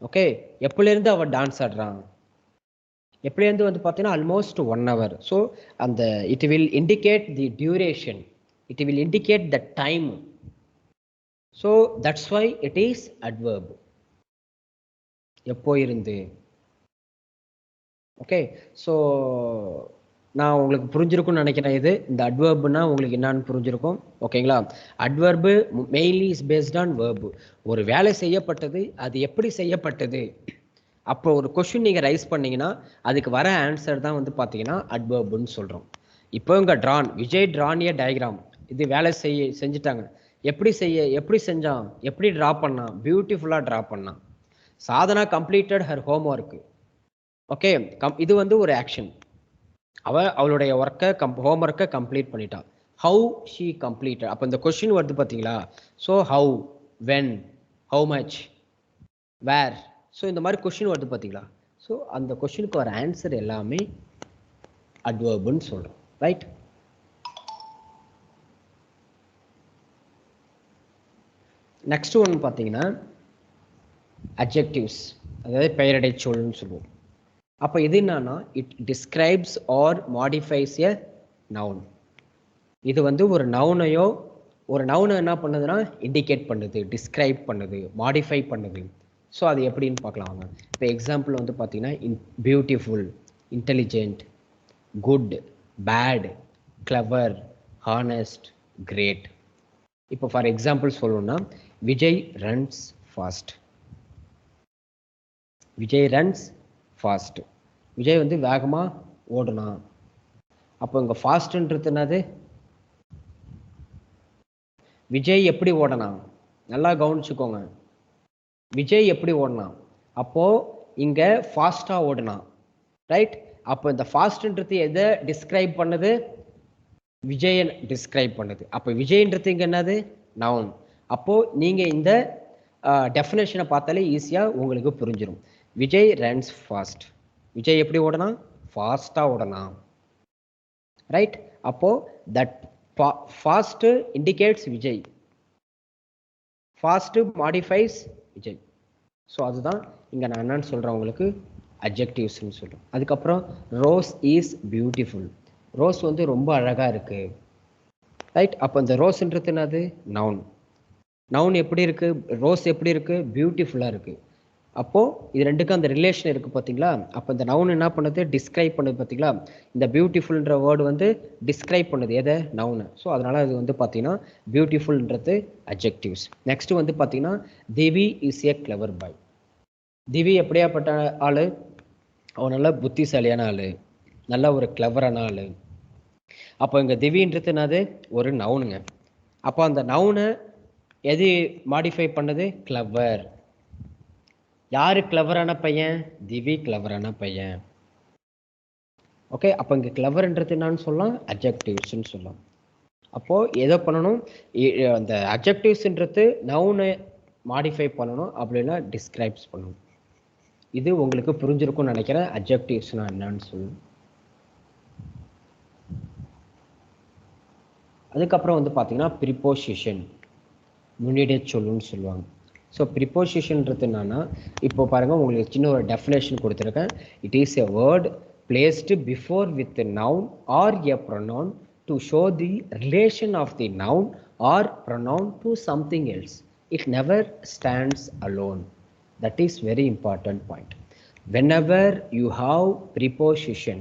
Okay, எப்பலேருந்து அவன் டான்ஸ் ஆடுறான்? எப்பலேருந்து வந்து பார்த்தீங்கன்னா ஆல்மோஸ்ட் 1 hour. ஸோ அந்த it will indicate the duration, it will indicate the time. So that's why it is adverb. எப்போ இருந்து. ஓகே, ஸோ நான் உங்களுக்கு புரிஞ்சிருக்கும்னு நினைக்கிறேன். இது இந்த அட்வர்ப்னா உங்களுக்கு என்னன்னு புரிஞ்சிருக்கும். ஓகேங்களா? Adverb mainly is based on verb. ஒரு வேலை செய்யப்பட்டது, அது எப்படி செய்யப்பட்டது. அப்போ ஒரு கொஸ்டின் நீங்கள் ரைஸ் பண்ணீங்கன்னா அதுக்கு வர ஆன்சர் தான் வந்து பார்த்தீங்கன்னா அட்வர்புன்னு சொல்கிறோம். இப்போ இங்கே ட்ரான், விஜய் ட்ரான் ஏ டயக்ராம். இது வேலை செஞ்சுட்டாங்க. எப்படி செஞ்சான்? எப்படி ட்ரா பண்ணான்? பியூட்டிஃபுல்லாக ட்ரா பண்ணான். Sadhana completed her home work. Okay, இது வந்து ஒரு ஆக்ஷன். அவளுடைய ஒர்க்கை ஹோம் ஒர்க்கை கம்ப்ளீட் பண்ணிட்டான். How she completed. அப்போ இந்த கொஸ்டின் வருது பார்த்தீங்களா? So how, when, how much, where. So இந்த மாதிரி கொஸ்டின் வருது பார்த்தீங்களா? ஸோ அந்த கொஸ்டினுக்கு வர ஆன்சர் எல்லாமே அட்வர்ப்னு சொல்கிறோம். ரைட்? நெக்ஸ்ட் ஒன் பார்த்தீங்கன்னா அட்ஜெக்டிவ்ஸ், அதாவது பெயரடை சொல்லுன்னு சொல்லுவோம். அப்போ இது என்னன்னா, it describes or modifies a noun. இது வந்து ஒரு நவுனையோ, ஒரு நவுனை என்ன பண்ணுதுன்னா இண்டிகேட் பண்ணுது, டிஸ்கிரைப் பண்ணுது, மாடிஃபை பண்ணுது. ஸோ அது எப்படின்னு பார்க்கலாம் வாங்க. இப்போ எக்ஸாம்பிள் வந்து பார்த்தீங்கன்னா beautiful, intelligent, good, bad, clever, honest, great. இப்போ ஃபார் எக்ஸாம்பிள் சொல்லணும்னா Vijay runs fast. Vijay runs fast. Vijay வந்து வேகமாக ஓடுனான். அப்போ இங்கே ஃபாஸ்ட்ன்றது என்னது? விஜய் எப்படி ஓடனான்? நல்லா கவனிச்சுக்கோங்க. விஜய் எப்படி ஓடனான்? அப்போ இங்க ஃபாஸ்டா ஓடனான். ரைட்? அப்போ இந்த ஃபாஸ்ட்ன்றது எதை டிஸ்கிரைப் பண்ணுது? விஜயன் டிஸ்கிரைப் பண்ணுது. அப்போ விஜயன்றது இங்க என்னது? நவுன். அப்போ நீங்க இந்த டெஃபினேஷனை பார்த்தாலே ஈஸியாக உங்களுக்கு புரிஞ்சிடும். Vijay runs fast. விஜய் எப்படி ஓடனா? ஃபாஸ்ட்டாக ஓடனா. ரைட்? அப்போது that fast indicates Vijay, fast modifies Vijay. So அதுதான் இங்கே நான் என்னன்னு சொல்கிறேன் உங்களுக்கு, அட்ஜெக்டிவ்ஸ்ன்னு சொல்கிறேன். அதுக்கப்புறம் ரோஸ் இஸ் பியூட்டிஃபுல். ரோஸ் வந்து ரொம்ப அழகாக இருக்குது. ரைட்? அப்போ இந்த ரோஸ்ன்றது என்னது? நவுன். நவுன் எப்படி இருக்குது? ரோஸ் எப்படி இருக்குது? பியூட்டிஃபுல்லாக இருக்குது. அப்போது இது ரெண்டுக்கும் அந்த ரிலேஷன் இருக்குது பார்த்தீங்களா? அப்போ இந்த நவுன் என்ன பண்ணுது? டிஸ்கிரைப் பண்ணுது பார்த்தீங்களா? இந்த பியூட்டிஃபுல்ன்ற வேர்டு வந்து டிஸ்கிரைப் பண்ணுது எதை? நவுனை. ஸோ அதனால் அது வந்து பார்த்தீங்கன்னா பியூட்டிஃபுல்ன்றது அட்ஜெக்டிவ்ஸ். நெக்ஸ்ட்டு வந்து பார்த்தீங்கன்னா திவி இஸ் ஏ கிளவர் பாய். திவி எப்படியாப்பட்ட ஆள்? அவன் நல்ல புத்திசாலியான ஆள், நல்ல ஒரு கிளவரான ஆள். அப்போ இங்கே திவின்றது என்னது? ஒரு நவுனுங்க. அப்போ அந்த நவுனை எது மாடிஃபை பண்ணுது? கிளவர். யாரு கிளவரான பையன்? திவி கிளவரான பையன். ஓகே, அப்போ இங்கே கிளவர்ன்றது என்னன்னு சொல்லலாம்? அட்ஜெக்டிவ்ஸ்ன்னு சொல்லலாம். அப்போது எதை பண்ணணும்? அந்த அட்ஜெக்டிவ்ஸ்ன்றது நவுனை மாடிஃபை பண்ணணும், அப்படின்னா டிஸ்கிரைப்ஸ் பண்ணணும். இது உங்களுக்கு புரிஞ்சிருக்கும்னு நினைக்கிறேன். அட்ஜெக்டிவ்ஸ்னா என்னன்னு சொல்லணும். அதுக்கப்புறம் வந்து பார்த்தீங்கன்னா ப்ரிப்போசிஷன், முன்னிடை சொல்லுன்னு சொல்லுவாங்க. ஸோ ப்ரிப்போசிஷன்றது என்னன்னா, இப்போ பாருங்கள் உங்களுக்கு சின்ன ஒரு டெஃபினேஷன் கொடுத்துருக்கேன். It is a word placed before with noun or a pronoun to show the relation of the noun or pronoun to something else. It never stands alone. That is very important point. Whenever you have preposition,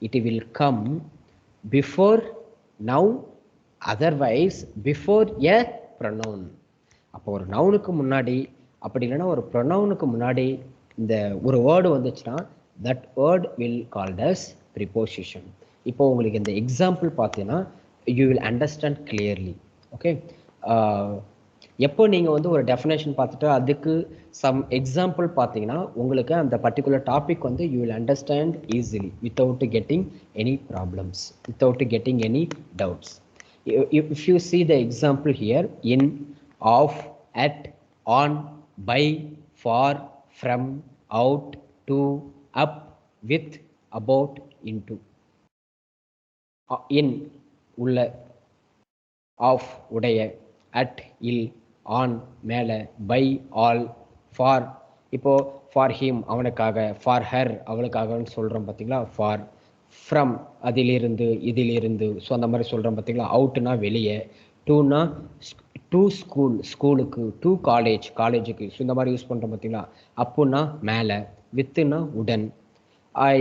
it will come before noun, otherwise before a pronoun. அப்போ ஒரு நவுனுக்கு முன்னாடி, அப்படி இல்லைன்னா ஒரு ப்ரொனவுனுக்கு முன்னாடி இந்த ஒரு word வந்துச்சுன்னா that word will called as preposition. இப்போ உங்களுக்கு இந்த எக்ஸாம்பிள் பார்த்தீங்கன்னா you will understand clearly. Okay, எப்போ நீங்கள் வந்து ஒரு டெஃபினேஷன் பார்த்துட்டு அதுக்கு சம் எக்ஸாம்பிள் பார்த்தீங்கன்னா உங்களுக்கு அந்த பர்டிகுலர் டாபிக் வந்து you will understand easily without getting any problems, without getting any doubts. If you see the example here, in, of, at, on, by, for, from, out, to, up, with, about, into. in உள்ள, of உடைய, at will, on மேலே, by all, for இப்போ for him அவனுக்காக, for her அவளுக்காகன்னு சொல்கிறோம் பார்த்தீங்களா, for, from அதிலிருந்து இதிலிருந்து, so அந்த மாதிரி சொல்கிறோம் பார்த்தீங்களா. அவுட்னா வெளியே, டூனா டு ஸ்கூல் ஸ்கூலுக்கு, டு காலேஜ் காலேஜுக்கு, ஸோ இந்த மாதிரி யூஸ் பண்ணுறோம் பார்த்தீங்களா. அப்புன்னா மேலே, வித்துனா உடன். I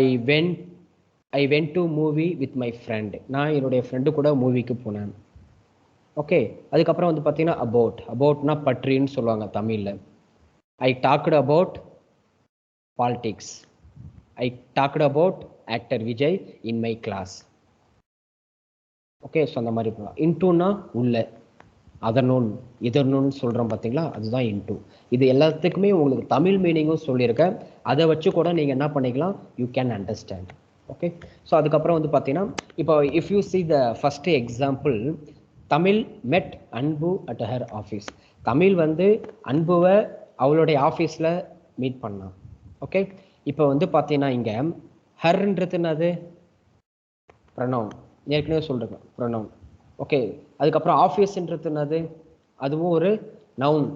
went to movie with my friend, நான் என்னுடைய ஃப்ரெண்டு கூட மூவிக்கு போனேன். ஓகே, அதுக்கப்புறம் வந்து பார்த்தீங்கன்னா அபவுட்னா பற்றின்னு சொல்லுவாங்க தமிழில். I talked about politics, I talked about actor Vijay in my class. Okay, so அந்த மாதிரி போகலாம். இன்டூனா உள்ள, அதர்நூன் இதர்நூன்னு சொல்கிறோம் பார்த்தீங்களா, அதுதான் இன்டூ. இது எல்லாத்துக்குமே உங்களுக்கு தமிழ் மீனிங்கும் சொல்லியிருக்கேன். அதை வச்சு கூட நீங்கள் என்ன பண்ணிக்கலாம், you can understand. Okay, so அதுக்கப்புறம் வந்து பார்த்தீங்கன்னா இப்போ if you see the first example, Tamil மெட் அன்பு அட் ஹர் ஆஃபீஸ். தமிழ் வந்து அன்புவை அவளுடைய ஆஃபீஸில் மீட் பண்ணான். ஓகே, இப்போ வந்து பார்த்தீங்கன்னா இங்கே ஹர்ன்றது என்னது? ப்ரொனவுன், ஏற்கனவே சொல்கிறேன் ப்ரொனவுன். ஓகே, அதுக்கப்புறம் ஆஃபீஸ்ன்றது என்னது? அதுவும் ஒரு நவுன்,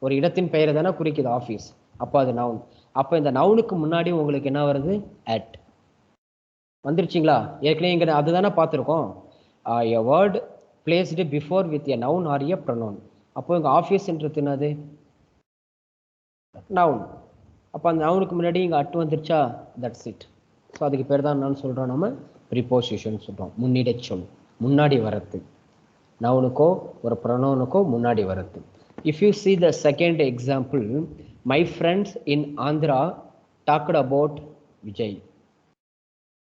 ஒரு இடத்தின் பெயரை தானே குறிக்குது ஆஃபீஸ், அப்போ அது நவுன். அப்போ இந்த நவுனுக்கு முன்னாடி உங்களுக்கு என்ன வருது? அட் வந்துருச்சிங்களா? ஏற்கனவே இங்கே அதுதானே பார்த்துருக்கோம். எ word placed before with a noun or a pronoun. அப்போ இங்கே ஆஃபீஸ்ன்றது என்னது? நவுன். அப்போ அந்த நவுனுக்கு முன்னாடி இங்கே அட்டு வந்துருச்சா, தட்ஸ் இட். ஸோ அதுக்கு பேர் தான் என்னன்னு சொல்கிறோம், நம்ம ப்ரிப்போசிஷன் சொல்கிறோம். முன்னிடை சொல், முன்னாடி வரது, நவுனுக்கோ ஒரு ப்ரொனவுனுக்கோ முன்னாடி வரது. If you see the second example, my friends in Andhra talked about Vijay.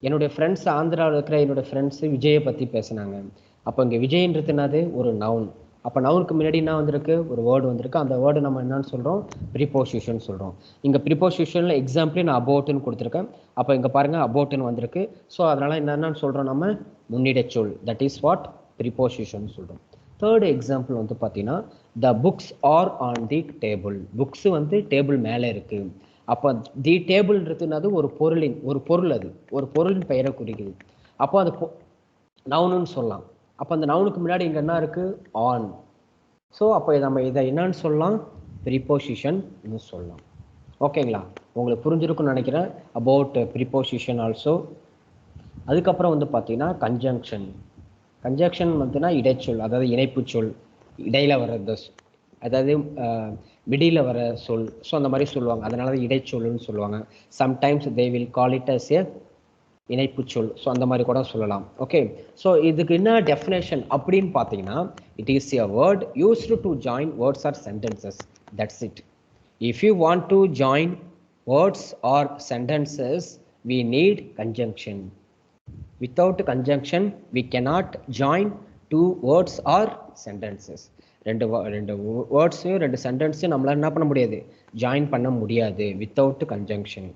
என்னுடைய ஃப்ரெண்ட்ஸ் ஆந்திராவில் இருக்கிற என்னுடைய ஃப்ரெண்ட்ஸு விஜயை பற்றி பேசினாங்க. அப்போ இங்கே விஜய்ன்றது என்னது? ஒரு நவுன். அப்போ நவுனுக்கு முன்னாடி என்ன வந்திருக்கு? ஒரு வேர்டு வந்திருக்கு. அந்த வேர்டு நம்ம என்னன்னு சொல்கிறோம்? ப்ரிப்போசிஷன் சொல்கிறோம். இங்கே ப்ரிப்போசிஷனில் எக்ஸாம்பிளே நான் அபவுட்னு கொடுத்துருக்கேன். அப்போ இங்கே பாருங்கள் அபவுட்னு வந்திருக்கு. ஸோ அதனால் என்னென்னு சொல்கிறோம் நம்ம? முன்னிடை சொல், தட் இஸ் வாட் ப்ரிப்போசிஷன் சொல்கிறோம். தேர்ட் எக்ஸாம்பிள் வந்து பார்த்தீங்கன்னா the books are on the table. Books வந்து டேபிள் மேலே இருக்கு. அப்போ தி டேபிள்ன்றதுனாது ஒரு பொருள், அது ஒரு பொருளின் பெயரை குறிக்குது. அப்போ அது நவுனுன்னு சொல்லலாம். அப்போ அந்த நவுனுக்கு முன்னாடி இங்கே என்ன இருக்கு? ஆன். ஸோ அப்போ நம்ம இதை என்னன்னு சொல்லலாம்? ப்ரிபோசிஷன் சொல்லலாம். ஓகேங்களா? உங்களுக்கு புரிஞ்சிருக்குன்னு நினைக்கிறேன் அபவுட் ப்ரிபோசிஷன் ஆல்சோ. அதுக்கப்புறம் வந்து பார்த்தீங்கன்னா கன்ஜங்ஷன். கன்ஜங்ஷன் வந்துன்னா இடைச்சொல், அதாவது இணைப்பு சொல், இடையில வர்றது, அதாவது மிடியில் வர சொல். ஸோ அந்த மாதிரி சொல்லுவாங்க, அதனால தான் இடைச்சொல்லுன்னு சொல்லுவாங்க. Sometimes they will call it as a இணைப்பு சொல். ஸோ அந்த மாதிரி கூட சொல்லலாம். ஓகே, ஸோ இதுக்கு என்ன டெஃபினேஷன் அப்படின்னு பார்த்தீங்கன்னா, it is a word used to join words R sentences. That's it. If you want to join words R sentences we need conjunction. Without conjunction we cannot join two words or sentences. ரெண்டு வேர்ட்ஸையும் ரெண்டு சென்டென்ஸையும் நம்மளால என்ன பண்ண முடியாது? Join பண்ண முடியாது without conjunction.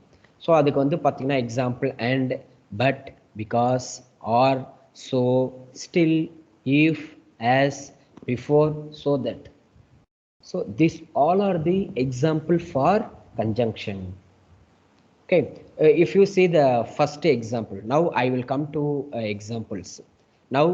So அதுக்கு வந்து பார்த்தீங்கன்னா example and, but, because, or, so, still, if, as, before, so that. So this all are the example for conjunction. Okay, if you see the first example, now I will come to examples. Now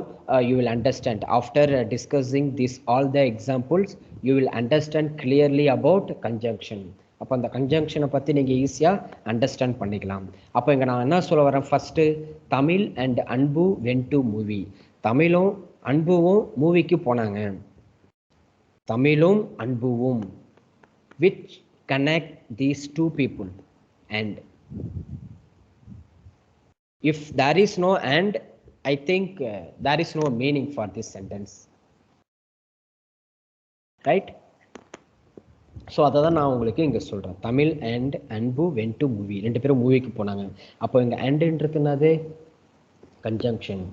you will understand after discussing this all the examples, you will understand clearly about conjunction. அப்போ அந்த கன்ஜங்ஷனை பற்றி நீங்கள் ஈஸியாக understand பண்ணிக்கலாம். அப்போ இங்கே நான் என்ன சொல்ல வரேன்? ஃபஸ்ட்டு தமிழ் அண்ட் அன்பு வென் டு மூவி. தமிழும் அன்புவும் மூவிக்கு போனாங்க. தமிழும் அன்புவும் which connect these two people. And if there is no and, I think there is no meaning for this sentence, right? So அதை தான் நான் உங்களுக்கு இங்கே சொல்கிறேன். தமிழ் அண்ட் அன்பு வென் டு மூவி, ரெண்டு பேரும் மூவிக்கு போனாங்க. அப்போ இங்கே அண்டுன்றதுனாது கன்ஜங்ஷன்.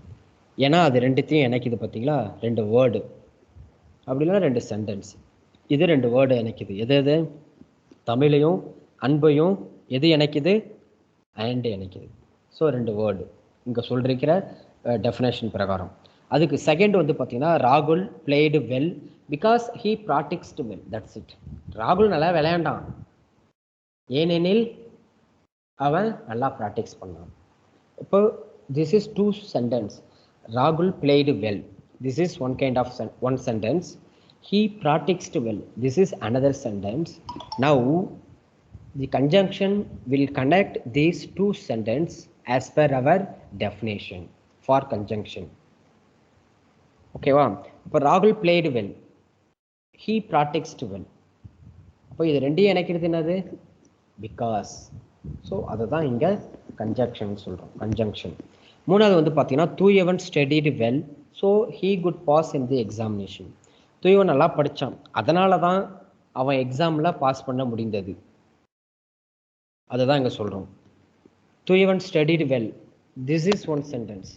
ஏன்னா அது ரெண்டுத்தையும் எனக்கு இது பார்த்தீங்களா, ரெண்டு வேர்டு, அப்படின்னா ரெண்டு சென்டென்ஸ். இது ரெண்டு வேர்டு எனக்குது. எது எது? தமிழையும் அன்பையும் எது எனக்குது? அண்ட் எனக்குது. ஸோ ரெண்டு வேர்டு இங்கே சொல்லிருக்கிற டெஃபினேஷன் பிரகாரம். அதுக்கு செகண்ட் வந்து பார்த்தீங்கன்னா ராகுல் played well because he practiced well. That's it. ராகுல் நல்லா விளையாண்டான், ஏனெனில் அவன் நல்லா ப்ராக்டிஸ் பண்ணான். இப்போ திஸ் இஸ் டூ சென்டென்ஸ். ராகுல் played well, this is one kind of one sentence. He practiced well, this is another sentence. Now the conjunction will connect these two sentences as per our definition for conjunction. Okay va? இப்போ ராகுல் played well, he practiced well. அப்போ இது ரெண்டையும் இணைக்கிறது என்னது? Because. So அதை தான் இங்கே கன்ஜங்ஷன் சொல்கிறோம். கன்ஜங்ஷன். மூணாவது வந்து பார்த்தீங்கன்னா Thooyavan studied well, so he could pass in the examination. தூயவன் நல்லா படித்தான், அதனால தான் அவன் எக்ஸாமில் பாஸ் பண்ண முடிந்தது. அதை தான் இங்கே சொல்கிறோம். Thooyavan studied well, this is one sentence.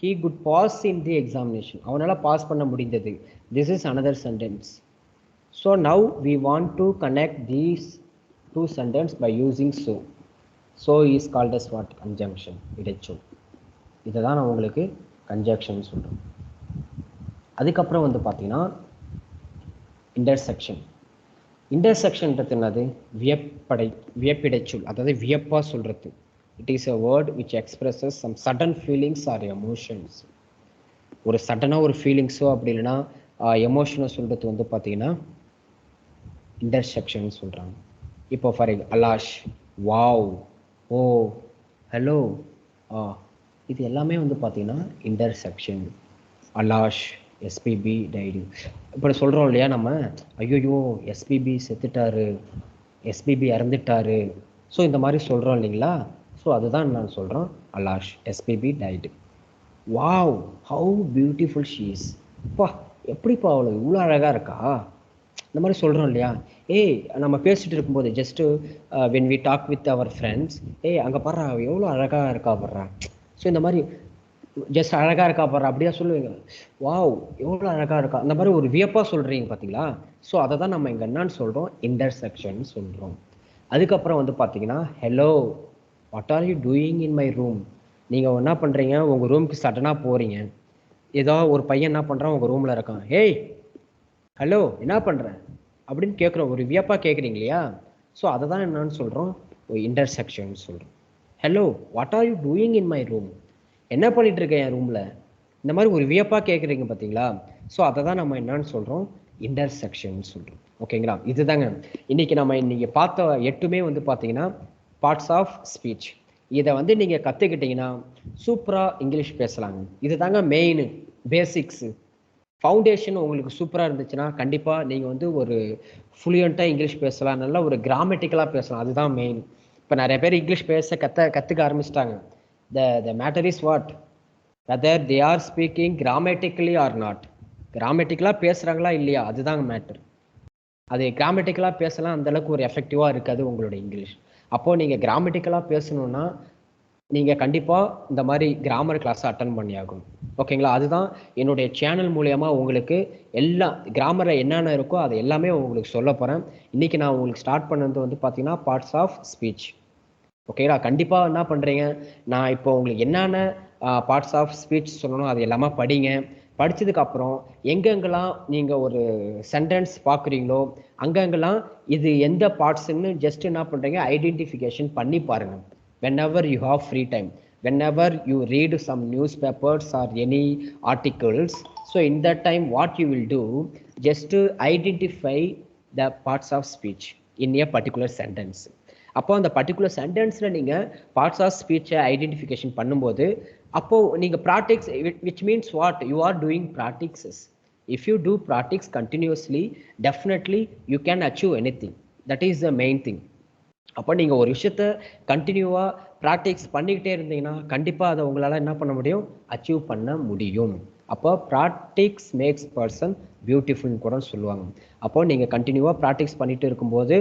He could pass in the examination, அவனால் பாஸ் பண்ண முடிந்தது. This is another sentence. So now we want to connect these two sentence by using so. So is called as what? Conjunction, இடைச்சொல். இதை தான் நான் உங்களுக்கு conjunction சொல்கிறேன். அதுக்கப்புறம் வந்து பார்த்தீங்கன்னா இன்டர்செக்ஷன். இன்டர்செக்ஷன்றது என்னது? வியப்பிடைச்சொல், அதாவது வியப்பாக சொல்கிறது. It is a word which expresses some sudden feelings or emotions. ஒரு சடனாக ஒரு ஃபீலிங்ஸோ அப்படி இல்லைன்னா எமோஷனோ சொல்கிறது வந்து பார்த்தீங்கன்னா இன்டர்செக்ஷன் சொல்கிறாங்க. இப்போ ஃபார் அலாஷ், வாவ், ஓ, ஹலோ, இது எல்லாமே வந்து பார்த்தீங்கன்னா இன்டர்செக்ஷன். அலாஷ், SPB diary. இப்போ சொல்கிறோம் இல்லையா நம்ம, ஐயோயோ எஸ்பிபி செத்துட்டாரு, எஸ்பிபி இறந்துட்டாரு, ஸோ இந்த மாதிரி சொல்கிறோம் இல்லைங்களா? ஸோ அதுதான் நான் சொல்கிறோம், alas, SPB died. Wow, how beautiful she is. அப்பா எப்படிப்பா அவ்வளோ இவ்வளோ அழகாக இருக்கா, இந்த மாதிரி சொல்கிறோம் இல்லையா? ஏய் நம்ம பேசிகிட்டு இருக்கும்போது just when we talk with our friends, ஏய் அங்கே பாடுறா எவ்வளோ அழகாக இருக்கா பாடுறா, ஸோ இந்த மாதிரி ஜஸ்ட் அழகாக இருக்கா பாடுறா அப்படியா சொல்லுவீங்க. வாவ் எவ்வளோ அழகாக இருக்கா, அந்த மாதிரி ஒரு வியப்பாக சொல்கிறீங்க பார்த்தீங்களா? ஸோ அதை தான் நம்ம இங்கே என்னன்னு சொல்கிறோம்? இன்டர்செக்ஷன் சொல்கிறோம். அதுக்கப்புறம் வந்து பார்த்தீங்கன்னா hello, what are you doing in my room. நீங்கள் என்ன பண்ணுறீங்க, உங்கள் ரூமுக்கு சடனாக போகிறீங்க, ஏதோ ஒரு பையன் என்ன பண்ணுறான் உங்கள் ரூமில் இருக்கான், ஏய் ஹலோ என்ன பண்ணுற அப்படின்னு கேட்குறோம், ஒரு வியப்பாக கேட்குறீங்க இல்லையா? ஸோ அதை தான் என்னன்னு சொல்கிறோம், ஒரு இன்டர்செக்ஷன் சொல்கிறோம். Hello what are you doing in my room, என்ன பண்ணிட்டு இருக்கேன் என் ரூமில், இந்த மாதிரி ஒரு வியப்பாக கேட்குறீங்க பார்த்தீங்களா? ஸோ அதை தான் நம்ம என்னன்னு சொல்கிறோம், இன்டர்செக்ஷன் சொல்கிறோம். ஓகேங்களா? இதுதாங்க இன்னைக்கு நம்ம இன்னைக்கு பார்த்த 8மே வந்து பார்த்தீங்கன்னா பார்ட்ஸ் ஆஃப் ஸ்பீச். இதை வந்து நீங்கள் கற்றுக்கிட்டீங்கன்னா சூப்பராக இங்கிலீஷ் பேசலாங்க. இது தாங்க மெயின் பேசிக்ஸு. ஃபவுண்டேஷன் உங்களுக்கு சூப்பராக இருந்துச்சுன்னா கண்டிப்பாக நீங்கள் வந்து ஒரு ஃப்ளூயண்ட்டாக இங்கிலீஷ் பேசலாம், நல்லா ஒரு கிராமட்டிக்கலாக பேசலாம். அதுதான் மெயின். இப்போ நிறைய பேர் இங்கிலீஷ் பேச கற்றுக்க ஆரம்பிச்சிட்டாங்க. The matter is what, whether they are speaking grammatically or not. கிராமட்டிக்கலாக பேசுகிறாங்களா இல்லையா, அதுதாங்க மேட்டர். அது கிராமட்டிக்கலாக பேசலாம், அந்தளவுக்கு ஒரு எஃபெக்டிவாக இருக்காது உங்களோட இங்கிலீஷ். அப்போது நீங்கள் கிராமட்டிக்கலாக பேசணுன்னா நீங்கள் கண்டிப்பாக இந்த மாதிரி கிராமர் கிளாஸை அட்டன் பண்ணி ஆகணும். ஓகேங்களா? அதுதான் என்னுடைய சேனல் மூலயமா உங்களுக்கு எல்லா கிராமரை என்னென்ன இருக்கோ அது எல்லாமே உங்களுக்கு சொல்ல போகிறேன். இன்றைக்கி நான் உங்களுக்கு ஸ்டார்ட் பண்ணது வந்து பார்த்தீங்கன்னா பார்ட்ஸ் ஆஃப் ஸ்பீச். ஓகேங்களா? கண்டிப்பாக என்ன பண்ணுறீங்க, நான் இப்போ உங்களுக்கு என்னென்ன பார்ட்ஸ் ஆஃப் ஸ்பீச் சொல்லணும் அது எல்லாமே படிங்க. படித்ததுக்கப்புறம் எங்கெங்கெல்லாம் நீங்கள் ஒரு சென்டென்ஸ் பார்க்குறீங்களோ அங்கங்கெல்லாம் இது எந்த பார்ட்ஸுன்னு ஜஸ்ட் என்ன பண்ணுறீங்க, ஐடென்டிஃபிகேஷன் பண்ணி பாருங்கள். Whenever you have free time, whenever you read some newspapers or any articles, so in that time what you will do, just to identify the parts of speech in a particular sentence. அப்போ அந்த particular சென்டென்ஸில் நீங்கள் parts of ஸ்பீச்சை identification பண்ணும்போது அப்போது நீங்கள் practice, which means what, you are doing practices. If you do practice continuously definitely you can achieve anything. That is the main thing. அப்போ நீங்கள் ஒரு விஷயத்த கண்டினியூவாக ப்ராக்டிக்ஸ் பண்ணிக்கிட்டே இருந்தீங்கன்னா கண்டிப்பாக அதை உங்களால் என்ன பண்ண முடியும், அச்சீவ் பண்ண முடியும். அப்போ ப்ராக்டிக்ஸ் மேக்ஸ் பர்சன் பியூட்டிஃபுல்னு கூட சொல்லுவாங்க. அப்போது நீங்கள் கண்டினியூவாக ப்ராக்டிக்ஸ் பண்ணிட்டு இருக்கும்போது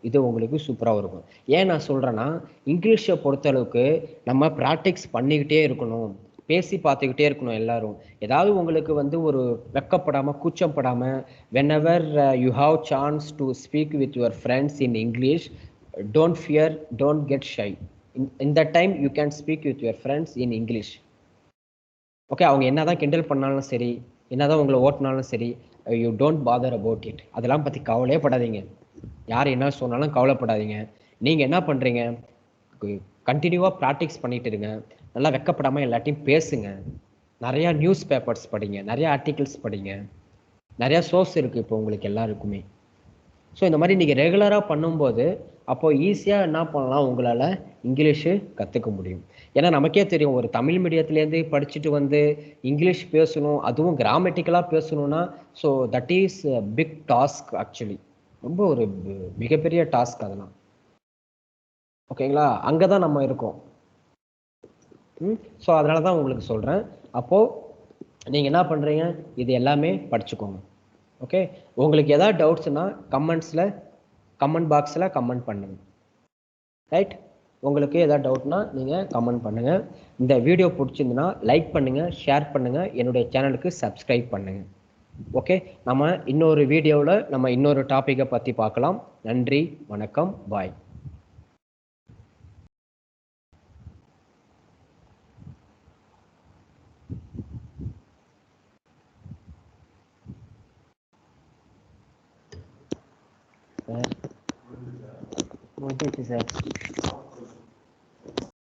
இது உங்களுக்கு சூப்பராக இருக்கும். ஏன் நான் சொல்கிறேன்னா, இங்கிலீஷை பொறுத்தளவுக்கு நம்ம ப்ராக்டிக்ஸ் பண்ணிக்கிட்டே இருக்கணும், பேசி பார்த்துக்கிட்டே இருக்கணும் எல்லாரும். ஏதாவது உங்களுக்கு வந்து ஒரு வெக்கப்படாமல் கூச்சப்படாமல் whenever you have chance to speak with your friends in English, don't fear, don't get shy. In that time you can speak with your friends in English. Okay, அவங்க என்னதான் கிண்டல் பண்ணாலும் சரி, என்னதான் உங்களை ஓட்டினாலும் சரி, you don't father about it. அதெல்லாம் பற்றி கவலையே படாதீங்க. யார் என்ன சொன்னாலும் கவலைப்படாதீங்க. நீங்கள் என்ன பண்ணுறீங்க, கண்டினியூவாக ப்ராக்டிக்ஸ் பண்ணிட்டு இருங்க. நல்லா வெக்கப்படாமல் எல்லாத்தையும் பேசுங்க. நிறையா நியூஸ் பேப்பர்ஸ் படிங்க, நிறையா ஆர்டிகிள்ஸ் படிங்க, நிறையா சோர்ஸ் இருக்குது இப்போ உங்களுக்கு எல்லாருக்குமே. ஸோ இந்த மாதிரி நீங்கள் ரெகுலராக பண்ணும்போது அப்போது ஈஸியாக என்ன பண்ணலாம், உங்களால் இங்கிலீஷு கற்றுக்க முடியும். ஏன்னா நமக்கே தெரியும், ஒரு தமிழ் மீடியத்துலேருந்து படிச்சுட்டு வந்து இங்கிலீஷ் பேசணும், அதுவும் கிராமட்டிக்கலாக பேசணும்னா, so that is big task actually. ரொம்ப ஒரு மிகப்பெரிய டாஸ்க் அதெல்லாம். ஓகேங்களா? அங்கே தான் நம்ம இருக்கோம். ஸோ அதனால தான் உங்களுக்கு சொல்கிறேன். அப்போது நீங்கள் என்ன பண்ணுறீங்க, இது எல்லாமே படிச்சுக்கோங்க. ஓகே, உங்களுக்கு எதாவது டவுட்ஸ்னா கமெண்ட் பாக்ஸில் கமெண்ட் பண்ணுங்க. ரைட், உங்களுக்கு எதாவது டவுட்னா நீங்கள் கமெண்ட் பண்ணுங்கள். இந்த வீடியோ பிடிச்சிருந்துன்னா லைக் பண்ணுங்கள், ஷேர் பண்ணுங்கள், என்னுடைய சேனலுக்கு சப்ஸ்கிரைப் பண்ணுங்கள். ஓகே, நம்ம இன்னொரு வீடியோவில் நம்ம இன்னொரு டாப்பிக்கை பற்றி பார்க்கலாம். நன்றி, வணக்கம், பாய். முடிஞ்சிச்சு சார்.